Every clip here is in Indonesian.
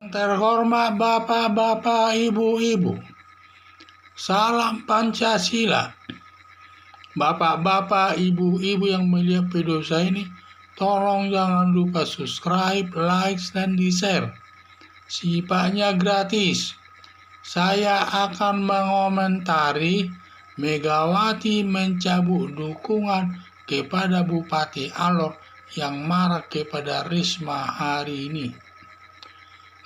Terhormat Bapak-bapak, Ibu-ibu, salam Pancasila. Bapak-bapak, Ibu-ibu yang melihat video saya ini, tolong jangan lupa subscribe, like, dan di-share. Sifatnya gratis. Saya akan mengomentari Megawati mencabut dukungan kepada Bupati Alor yang marah kepada Risma hari ini.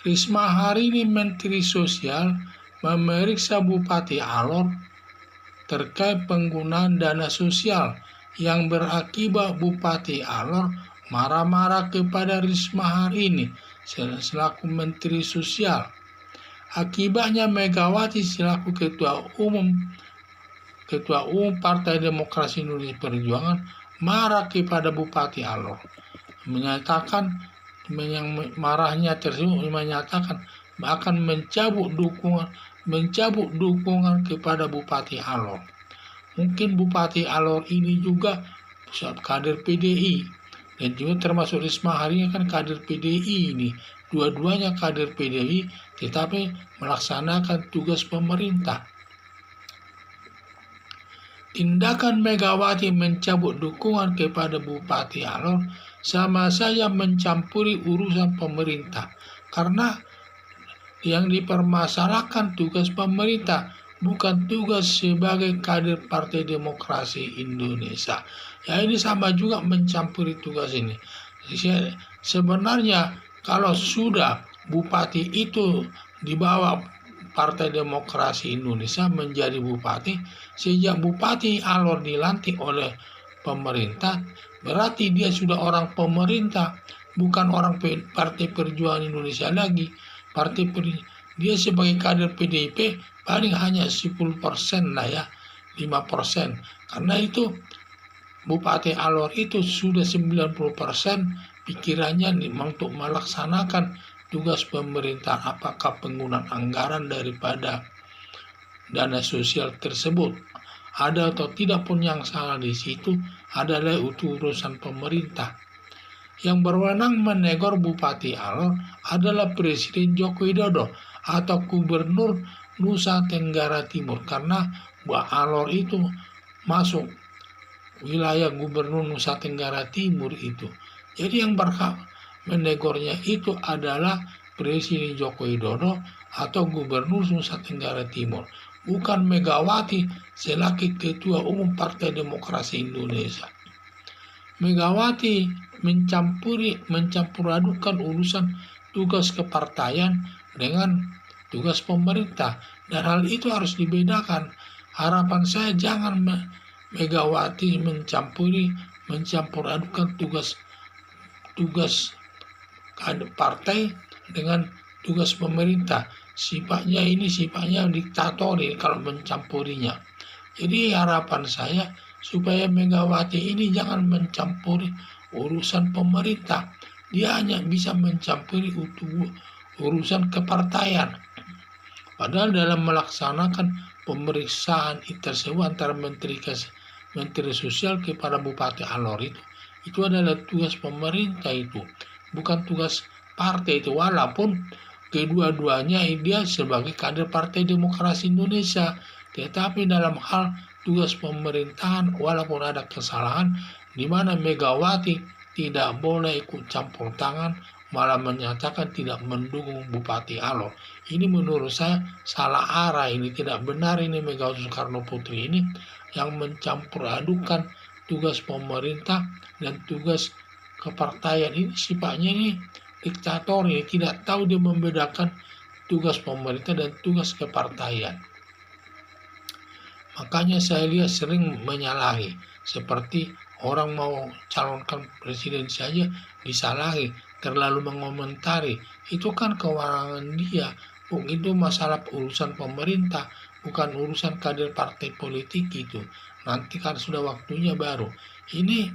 Risma hari ini Menteri Sosial memeriksa Bupati Alor terkait penggunaan dana sosial yang berakibat Bupati Alor marah-marah kepada Risma hari ini selaku Menteri Sosial. Akibatnya Megawati selaku Ketua Umum Partai Demokrasi Indonesia Perjuangan marah kepada Bupati Alor, menyatakan yang marahnya tersebut menyatakan akan mencabut dukungan kepada Bupati Alor. Mungkin Bupati Alor ini juga kader PDI dan juga termasuk Risma hari ini kan kader PDI ini. Dua-duanya kader PDI tetapi melaksanakan tugas pemerintah. Tindakan Megawati mencabut dukungan kepada Bupati Alor sama saja mencampuri urusan pemerintah, karena yang dipermasalahkan tugas pemerintah, bukan tugas sebagai kader Partai Demokrasi Indonesia. Ya, ini sama juga mencampuri tugas ini. Sebenarnya kalau sudah bupati itu dibawa Partai Demokrasi Indonesia menjadi bupati, sejak Bupati Alor dilantik oleh pemerintah, berarti dia sudah orang pemerintah, bukan orang Partai Perjuangan Indonesia lagi. Dia sebagai kader PDIP paling hanya 10% lah ya, 5%. Karena itu Bupati Alor itu sudah 90% pikirannya untuk melaksanakan tugas pemerintah, apakah penggunaan anggaran daripada dana sosial tersebut ada atau tidak pun, yang salah di situ adalah urusan pemerintah. Yang berwenang menegur Bupati Alor adalah Presiden Joko Widodo atau Gubernur Nusa Tenggara Timur, karena Alor itu masuk wilayah Gubernur Nusa Tenggara Timur itu. Jadi yang berhak menegurnya itu adalah Presiden Joko Widodo atau Gubernur Nusa Tenggara Timur, bukan Megawati selaku Ketua Umum Partai Demokrasi Indonesia. Megawati mencampur adukan urusan tugas kepartaian dengan tugas pemerintah, dan hal itu harus dibedakan. Harapan saya jangan Megawati mencampur adukan tugas partai dengan tugas pemerintah. Sifatnya diktatori kalau mencampurinya. Jadi harapan saya supaya Megawati ini jangan mencampuri urusan pemerintah. Dia hanya bisa mencampuri urusan kepartaian. Padahal dalam melaksanakan pemeriksaan tersebut antara Menteri Sosial kepada Bupati Alor itu adalah tugas pemerintah, itu bukan tugas partai itu, walaupun kedua-duanya dia sebagai kader Partai Demokrasi Indonesia, tetapi dalam hal tugas pemerintahan walaupun ada kesalahan di mana Megawati tidak boleh ikut campur tangan, malah menyatakan tidak mendukung Bupati Alor. Ini menurut saya salah arah, ini tidak benar. Ini Megawati Soekarno Putri ini yang mencampur adukan tugas pemerintah dan tugas kepartaian. Ini sifatnya ini diktator, ini tidak tahu dia membedakan tugas pemerintah dan tugas kepartaian. Makanya saya lihat sering menyalahi, seperti orang mau calonkan presiden saja disalahi, terlalu mengomentari. Itu kan kewenangan dia, itu masalah urusan pemerintah, bukan urusan kader partai politik itu. Nanti kan sudah waktunya baru. Ini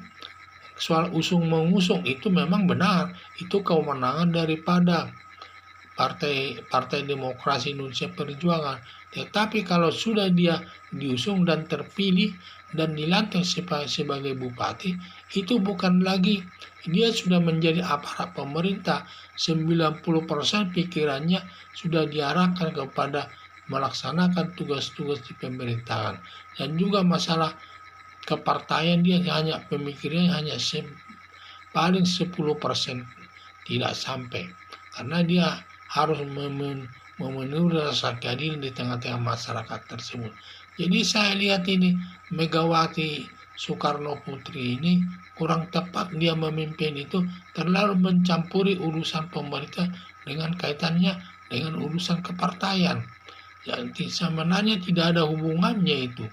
soal usung mengusung itu memang benar, itu kewenangan daripada Partai Demokrasi Indonesia Perjuangan. Tetapi kalau sudah dia diusung dan terpilih dan dilantik sebagai bupati, itu bukan lagi dia sudah menjadi aparat pemerintah. 90% pikirannya sudah diarahkan kepada melaksanakan tugas-tugas di pemerintahan. Dan juga masalah kepartaian, dia hanya pemikirannya hanya paling 10% tidak sampai, karena dia harus memenuhi rasa keadilan di tengah-tengah masyarakat tersebut. Jadi saya lihat ini Megawati Soekarno Putri ini kurang tepat dia memimpin itu, terlalu mencampuri urusan pemerintah dengan kaitannya dengan urusan kepartaian. Jadi sebenarnya tidak ada hubungannya itu.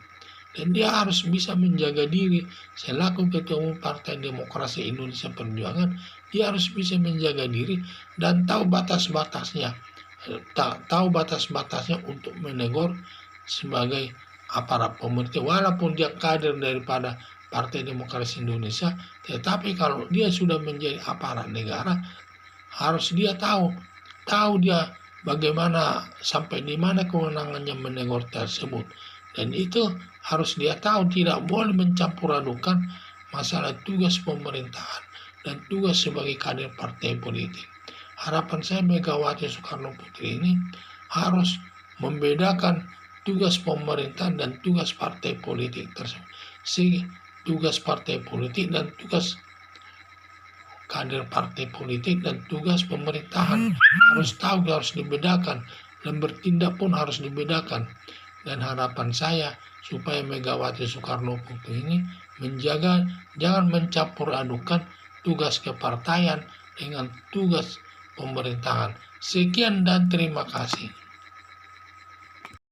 Dan dia harus bisa menjaga diri selaku Ketua Umum Partai Demokrasi Indonesia Perjuangan. Dia harus bisa menjaga diri dan tahu batas-batasnya, untuk menegur sebagai aparat pemerintah, walaupun dia kader daripada Partai Demokrasi Indonesia. Tetapi kalau dia sudah menjadi aparat negara, harus dia tahu dia bagaimana, sampai di mana kewenangannya menegur tersebut. Dan itu harus dia tahu, tidak boleh mencampur adukan masalah tugas pemerintahan dan tugas sebagai kader partai politik. Harapan saya Megawati Soekarno Putri ini harus membedakan tugas pemerintah dan tugas partai politik tersebut. Tugas partai politik dan tugas kader partai politik dan tugas pemerintahan harus tahu, harus dibedakan, dan bertindak pun harus dibedakan. Dan harapan saya supaya Megawati Soekarno Putri ini menjaga, jangan mencampur adukan tugas kepartaian dengan tugas pemerintahan. Sekian dan terima kasih.